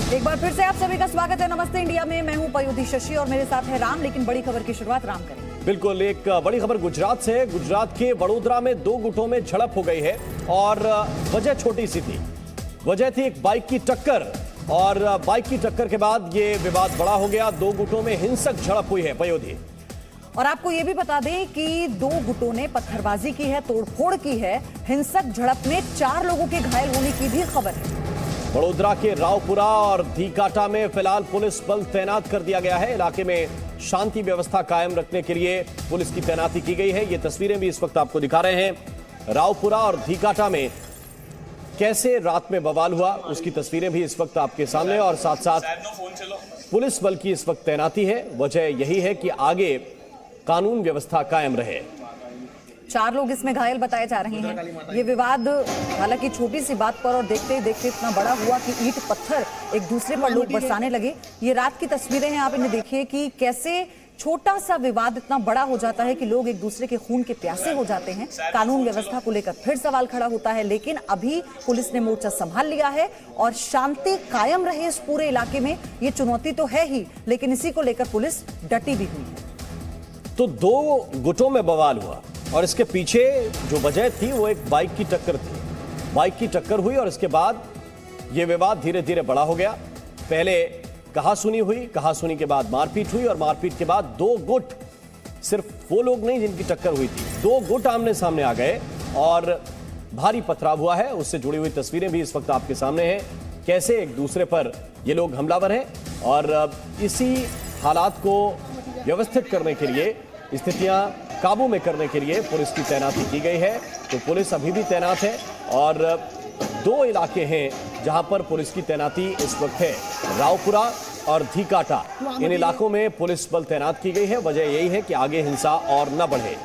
एक बार फिर से आप सभी का स्वागत है नमस्ते इंडिया में। मैं हूं पयोधी शशि और मेरे साथ है राम। लेकिन बड़ी खबर की शुरुआत राम करेंगे। बिल्कुल, एक बड़ी खबर गुजरात से। गुजरात के वडोदरा में दो गुटों में झड़प हो गई है और वजह छोटी सी थी। वजह थी एक बाइक की टक्कर और बाइक की टक्कर के बाद ये विवाद बड़ा हो गया। दो गुटों में हिंसक झड़प हुई है पयोधी। और आपको ये भी बता दें कि दो गुटों ने पत्थरबाजी की है, तोड़फोड़ की है। हिंसक झड़प में 4 लोगों के घायल होने की भी खबर है। वडोदरा के रावपुरा और धीकाटा में फिलहाल पुलिस बल तैनात कर दिया गया है। इलाके में शांति व्यवस्था कायम रखने के लिए पुलिस की तैनाती की गई है। ये तस्वीरें भी इस वक्त आपको दिखा रहे हैं। रावपुरा और धीकाटा में कैसे रात में बवाल हुआ उसकी तस्वीरें भी इस वक्त आपके सामने और साथ साथ पुलिस बल की इस वक्त तैनाती है। वजह यही है कि आगे कानून व्यवस्था कायम रहे। 4 लोग इसमें घायल बताए जा रहे हैं। ये विवाद हालांकि छोटी सी बात पर और देखते ही देखते इतना बड़ा हुआ कि ईंट पत्थर एक दूसरे पर लोग बरसाने लगे। ये रात की तस्वीरें हैं, आप इन्हें देखिए कि कैसे छोटा सा विवाद इतना बड़ा हो जाता है कि लोग एक दूसरे के खून के प्यासे हो जाते हैं। कानून व्यवस्था को लेकर फिर सवाल खड़ा होता है, लेकिन अभी पुलिस ने मोर्चा संभाल लिया है और शांति कायम रहे इस पूरे इलाके में। ये चुनौती तो है ही, लेकिन इसी को लेकर पुलिस डटी भी हुई है। तो दो गुटों में बवाल हुआ और इसके पीछे जो वजह थी वो एक बाइक की टक्कर थी। बाइक की टक्कर हुई और इसके बाद ये विवाद धीरे धीरे बड़ा हो गया। पहले कहासुनी हुई, कहासुनी के बाद मारपीट हुई और मारपीट के बाद दो गुट, सिर्फ वो लोग नहीं जिनकी टक्कर हुई थी, दो गुट आमने सामने आ गए और भारी पथराव हुआ है। उससे जुड़ी हुई तस्वीरें भी इस वक्त आपके सामने हैं। कैसे एक दूसरे पर ये लोग हमलावर हैं और इसी हालात को व्यवस्थित करने के लिए, स्थितियां काबू में करने के लिए पुलिस की तैनाती की गई है। तो पुलिस अभी भी तैनात है और 2 इलाके हैं जहां पर पुलिस की तैनाती इस वक्त है, रावपुरा और धीकाटा। इन इलाकों में पुलिस बल तैनात की गई है। वजह यही है कि आगे हिंसा और न बढ़े।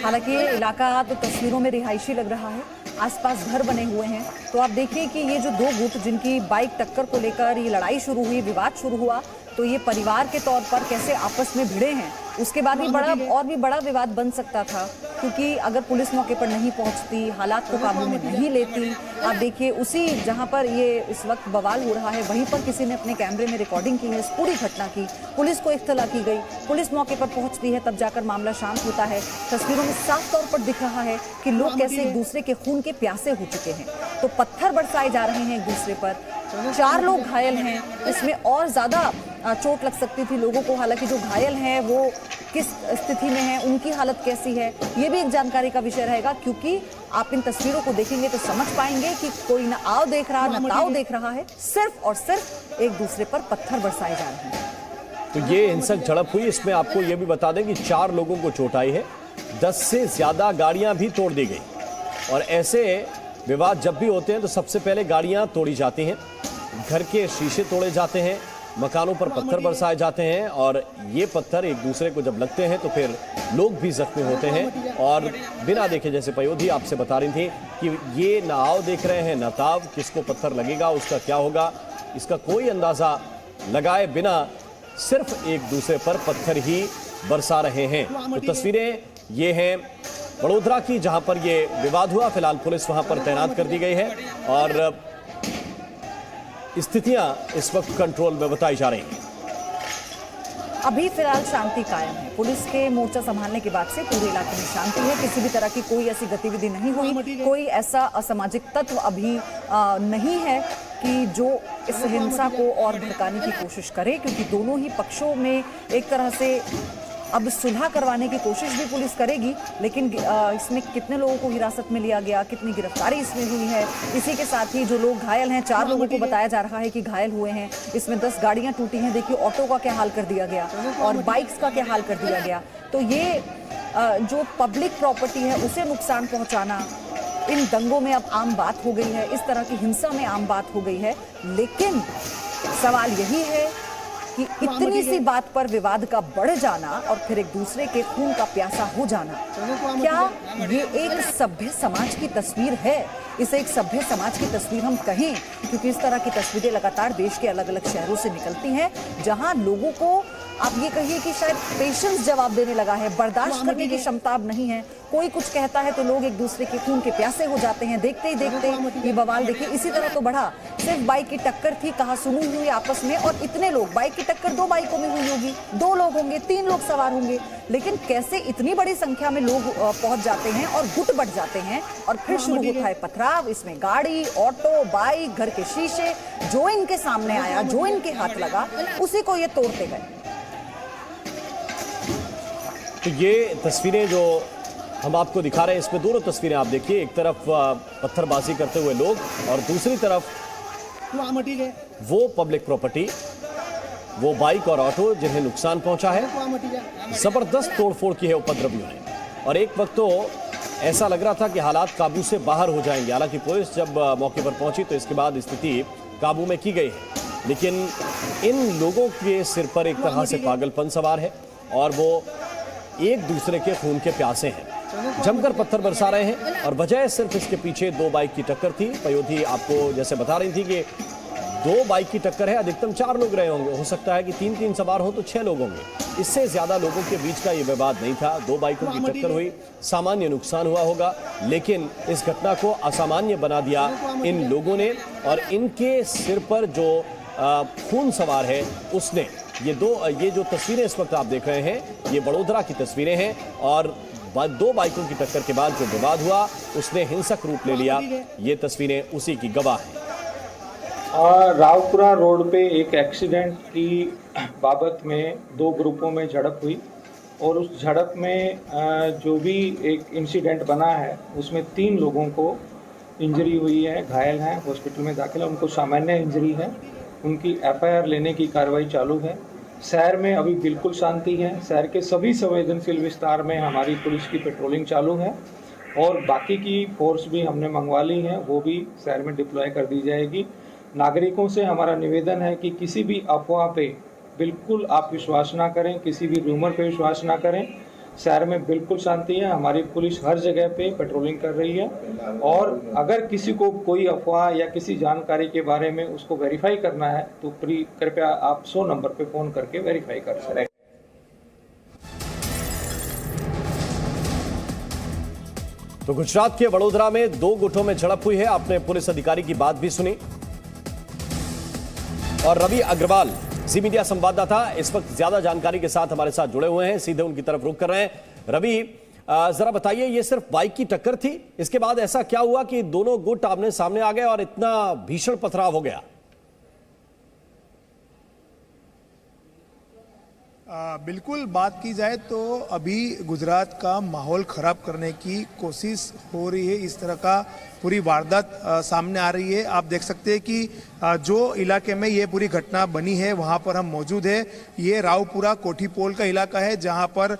हालांकि ये इलाका तो तस्वीरों में रिहायशी लग रहा है, आसपास घर बने हुए हैं। तो आप देखिए कि ये जो 2 गुट जिनकी बाइक टक्कर को लेकर ये लड़ाई शुरू हुई, विवाद शुरू हुआ, तो ये परिवार के तौर पर कैसे आपस में भिड़े हैं। उसके बाद भी बड़ा विवाद बन सकता था, क्योंकि अगर पुलिस मौके पर नहीं पहुंचती, हालात को काबू में नहीं लेती। आप देखिए उसी जहां पर ये इस वक्त बवाल हो रहा है वहीं पर किसी ने अपने कैमरे में रिकॉर्डिंग की है इस पूरी घटना की। पुलिस को इत्तला की गई, पुलिस मौके पर पहुंचती है, तब जाकर मामला शांत होता है। तस्वीरों में साफ तौर पर दिख रहा है कि लोग कैसे एक दूसरे के खून के प्यासे हो चुके हैं। तो पत्थर बरसाए जा रहे हैं एक दूसरे पर। 4 लोग घायल हैं, इसमें और ज्यादा चोट लग सकती थी लोगों को। हालांकि जो घायल हैं वो किस स्थिति में हैं, उनकी हालत कैसी है, ये भी एक जानकारी का विषय रहेगा। क्योंकि आप इन तस्वीरों को देखेंगे तो समझ पाएंगे कि कोई ना आओ देख रहा, ना ताओ देख रहा है, सिर्फ और सिर्फ एक दूसरे पर पत्थर बरसाए जा रहे हैं। तो ये हिंसक झड़प हुई। इसमें आपको ये भी बता दें कि 4 लोगों को चोट आई है, 10 से ज्यादा गाड़ियां भी तोड़ दी गई। और ऐसे विवाद जब भी होते हैं तो सबसे पहले गाड़ियां तोड़ी जाती हैं, घर के शीशे तोड़े जाते हैं, मकानों पर पत्थर बरसाए जाते हैं और ये पत्थर एक दूसरे को जब लगते हैं तो फिर लोग भी जख्मी होते हैं। और बिना देखे, जैसे पयोधी आपसे बता रही थी कि ये ना आओ देख रहे हैं, ना ताव किसको पत्थर लगेगा, उसका क्या होगा, इसका कोई अंदाजा लगाए बिना सिर्फ एक दूसरे पर पत्थर ही बरसा रहे हैं। तो तस्वीरें ये हैं वडोदरा की, जहां पर ये विवाद हुआ। फिलहाल पुलिस वहां पर तैनात कर दी गई है और स्थितियां इस वक्त कंट्रोल में बताई जा रही हैं। अभी फिलहाल शांति कायम है। पुलिस के मोर्चा संभालने के बाद से पूरे इलाके में शांति है। किसी भी तरह की कोई ऐसी गतिविधि नहीं हुई, कोई ऐसा असामाजिक तत्व अभी नहीं है कि जो इस हिंसा को और भड़काने की कोशिश करे। क्योंकि दोनों ही पक्षों में एक तरह से अब सुलह करवाने की कोशिश भी पुलिस करेगी, लेकिन इसमें कितने लोगों को हिरासत में लिया गया, कितनी गिरफ्तारी इसमें हुई है, इसी के साथ ही जो लोग घायल हैं, 4 लोगों को बताया जा रहा है कि घायल हुए हैं। इसमें 10 गाड़ियां टूटी हैं। देखिए ऑटो का क्या हाल कर दिया गया और बाइक्स का क्या हाल कर दिया गया। तो ये जो पब्लिक प्रॉपर्टी है उसे नुकसान पहुंचाना इन दंगों में अब आम बात हो गई है, इस तरह की हिंसा में आम बात हो गई है। लेकिन सवाल यही है कि इतनी सी बात पर विवाद का बढ़ जाना और फिर एक दूसरे के खून का प्यासा हो जाना, क्या ये एक सभ्य समाज की तस्वीर है? इसे एक सभ्य समाज की तस्वीर हम कहें, क्योंकि इस तरह की तस्वीरें लगातार देश के अलग अलग शहरों से निकलती हैं, जहां लोगों को आप ये कहिए कि शायद पेशेंस जवाब देने लगा है, बर्दाश्त करने की क्षमता अब नहीं है। कोई कुछ कहता है तो लोग एक दूसरे के खून के प्यासे हो जाते हैं। देखते ही देखते ये बवाल देखिए इसी तरह तो बढ़ा। सिर्फ बाइक की टक्कर थी, कहा सुनी हुई आपस में, और इतने लोग, बाइक की टक्कर 2 बाइकों में हुई होगी, 2 लोग होंगे, 3 लोग सवार होंगे, लेकिन कैसे इतनी बड़ी संख्या में लोग पहुंच जाते हैं और गुट बढ़ जाते हैं और फिर शुरू होता है पथराव। इसमें गाड़ी, ऑटो, बाइक, घर के शीशे, जो इनके सामने आया, जो इनके हाथ लगा, उसी को ये तोड़ते गए। तो ये तस्वीरें जो हम आपको दिखा रहे हैं, इसमें दोनों तस्वीरें आप देखिए। एक तरफ पत्थरबाजी करते हुए लोग और दूसरी तरफ वो पब्लिक प्रॉपर्टी, वो बाइक और ऑटो जिन्हें नुकसान पहुंचा है। जबरदस्त तोड़फोड़ की है उपद्रवियों ने, और एक वक्त तो ऐसा लग रहा था कि हालात काबू से बाहर हो जाएंगे। हालांकि पुलिस जब मौके पर पहुंची तो इसके बाद स्थिति काबू में की गई है, लेकिन इन लोगों के सिर पर एक तरह से पागलपन सवार है और वो एक दूसरे के खून के प्यासे हैं। जमकर पत्थर बरसा रहे हैं और वजह सिर्फ इसके पीछे 2 बाइक की टक्कर थी। पयोधी आपको जैसे बता रही थी कि 2 बाइक की टक्कर है, अधिकतम 4 लोग रहे होंगे, हो सकता है कि 3-3 सवार हो तो 6 लोग होंगे। इससे ज्यादा लोगों के बीच का ये विवाद नहीं था। 2 बाइकों की टक्कर हुई, सामान्य नुकसान हुआ होगा, लेकिन इस घटना को असामान्य बना दिया इन लोगों ने, और इनके सिर पर जो खून सवार है उसने। ये जो तस्वीरें इस वक्त आप देख रहे हैं, ये वडोदरा की तस्वीरें हैं, और 2 बाइकों की टक्कर के बाद जो विवाद हुआ उसने हिंसक रूप ले लिया। ये तस्वीरें उसी की गवाह हैं। रावपुरा रोड पे एक एक्सीडेंट की बाबत में 2 ग्रुपों में झड़प हुई, और उस झड़प में जो भी एक इंसिडेंट बना है उसमें 3 लोगों को इंजरी हुई है, घायल हैं, हॉस्पिटल में दाखिल है। उनको सामान्य इंजरी है, उनकी एफआईआर लेने की कार्रवाई चालू है। शहर में अभी बिल्कुल शांति है। शहर के सभी संवेदनशील विस्तार में हमारी पुलिस की पेट्रोलिंग चालू है, और बाकी की फोर्स भी हमने मंगवा ली है, वो भी शहर में डिप्लॉय कर दी जाएगी। नागरिकों से हमारा निवेदन है कि किसी भी अफवाह पे बिल्कुल आप विश्वास ना करें, किसी भी रूमर पे विश्वास ना करें। शहर में बिल्कुल शांति है, हमारी पुलिस हर जगह पे पेट्रोलिंग कर रही है, और अगर किसी को कोई अफवाह या किसी जानकारी के बारे में उसको वेरीफाई करना है तो कृपया आप 100 नंबर पे फ़ोन करके वेरीफाई कर सकते। तो गुजरात के वडोदरा में 2 गुटों में झड़प हुई है। आपने पुलिस अधिकारी की बात भी सुनी, और रवि अग्रवाल जी मीडिया संवाददाता इस वक्त ज्यादा जानकारी के साथ हमारे साथ जुड़े हुए हैं, सीधे उनकी तरफ रुख कर रहे हैं। रवि, जरा बताइए, ये सिर्फ बाइक की टक्कर थी, इसके बाद ऐसा क्या हुआ कि दोनों गुट आमने सामने आ गए और इतना भीषण पथराव हो गया? बिल्कुल बात की जाए तो अभी गुजरात का माहौल खराब करने की कोशिश हो रही है। इस तरह का पूरी वारदात सामने आ रही है। आप देख सकते हैं कि जो इलाके में ये पूरी घटना बनी है वहाँ पर हम मौजूद है। ये रावपुरा कोठीपोल का इलाका है, जहाँ पर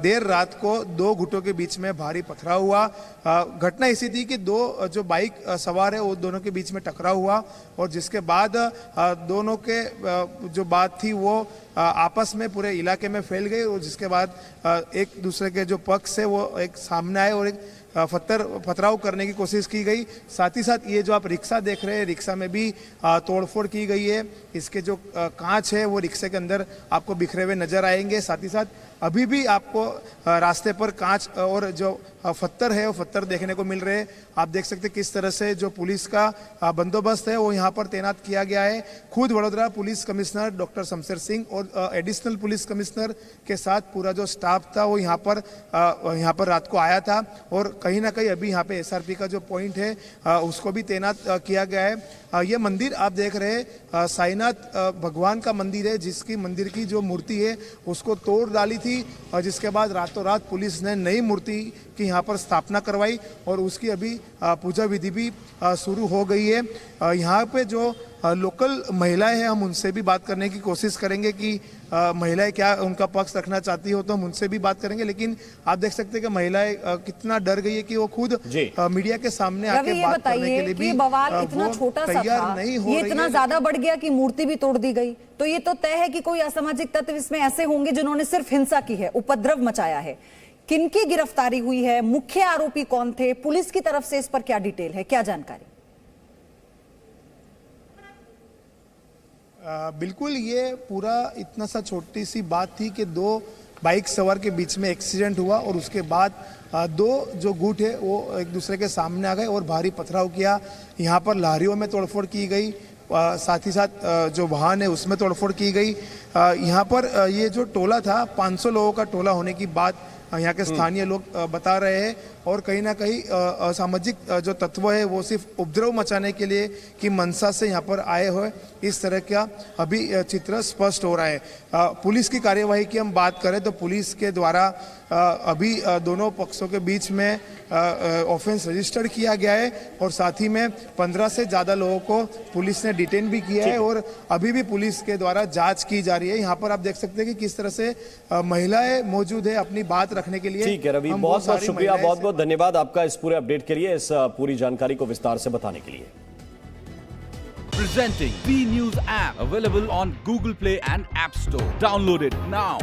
देर रात को 2 गुटों के बीच में भारी पथराव हुआ। घटना ऐसी थी कि 2 जो बाइक सवार है वो दोनों के बीच में टकराव हुआ, और जिसके बाद दोनों के जो बात थी वो आपस में पूरे इलाके में फैल गई, और जिसके बाद एक दूसरे के जो पक्ष है वो एक सामने आए और एक पथराव करने की कोशिश की गई। साथ ही साथ ये जो आप रिक्शा देख रहे हैं, रिक्शा में भी तोड़फोड़ की गई है। इसके जो कांच है वो रिक्शे के अंदर आपको बिखरे हुए नजर आएंगे। साथ ही साथ अभी भी आपको रास्ते पर कांच और जो पत्थर है वो पत्थर देखने को मिल रहे हैं। आप देख सकते हैं किस तरह से जो पुलिस का बंदोबस्त है वो यहाँ पर तैनात किया गया है। खुद Vadodara police commissioner doctor Shamsher Singh और एडिशनल पुलिस कमिश्नर के साथ पूरा जो स्टाफ था वो यहाँ पर रात को आया था, और कहीं ना कहीं अभी यहाँ पे एसआरपी का जो पॉइंट है उसको भी तैनात किया गया है। ये मंदिर आप देख रहे हैं साईनाथ भगवान का मंदिर है, जिसकी मंदिर की जो मूर्ति है उसको तोड़ डाली थी, और जिसके बाद रातों रात पुलिस ने नई मूर्ति की यहाँ पर स्थापना करवाई, और उसकी अभी पूजा विधि भी शुरू हो गई है। यहाँ पे जो लोकल महिलाएं हैं हम उनसे भी बात करने की कोशिश करेंगे कि महिलाएं क्या उनका पक्ष रखना चाहती हो, तो हम उनसे भी बात करेंगे। लेकिन आप देख सकते हैं कि महिलाएं कितना डर गई है कि वो खुद मीडिया के सामने आके बात करने के लिए भी बवाल इतना छोटा सा था, ये इतना ज्यादा बढ़ गया कि मूर्ति भी तोड़ दी गई। तो ये तो तय है कि कोई असामाजिक तत्व इसमें ऐसे होंगे जिन्होंने सिर्फ हिंसा की है, उपद्रव मचाया है। किनकी गिरफ्तारी हुई है, मुख्य आरोपी कौन थे, पुलिस की तरफ से इस पर क्या डिटेल है, क्या जानकारी? बिल्कुल, ये पूरा इतना सा छोटी सी बात थी कि दो बाइक सवार के बीच में एक्सीडेंट हुआ और उसके बाद दो जो गुट है वो एक दूसरे के सामने आ गए और भारी पथराव किया। यहाँ पर लारियों में तोड़फोड़ की गई, साथ ही साथ जो वाहन है उसमें तोड़फोड़ की गई। यहाँ पर ये जो टोला था 500 लोगों का टोला होने की बात यहाँ के स्थानीय लोग बता रहे हैं और कहीं ना कहीं असामाजिक जो तत्व है वो सिर्फ उपद्रव मचाने के लिए की मंशा से यहाँ पर आए हुए, इस तरह का अभी चित्र स्पष्ट हो रहा है। पुलिस की कार्यवाही की हम बात करें तो पुलिस के द्वारा अभी दोनों पक्षों के बीच में ऑफेंस रजिस्टर्ड किया गया है और साथ ही में 15 से ज़्यादा लोगों को पुलिस ने डिटेन भी किया है और अभी भी पुलिस के द्वारा जांच की जा रही है। यहाँ पर आप देख सकते हैं कि किस तरह से महिलाएं मौजूद है अपनी बात रखने के लिए। ठीक है रवि, बहुत बहुत शुक्रिया, बहुत बहुत धन्यवाद आपका इस पूरे अपडेट के लिए, इस पूरी जानकारी को विस्तार से बताने के लिए। Presenting B News app available on Google Play and App Store. Download it now.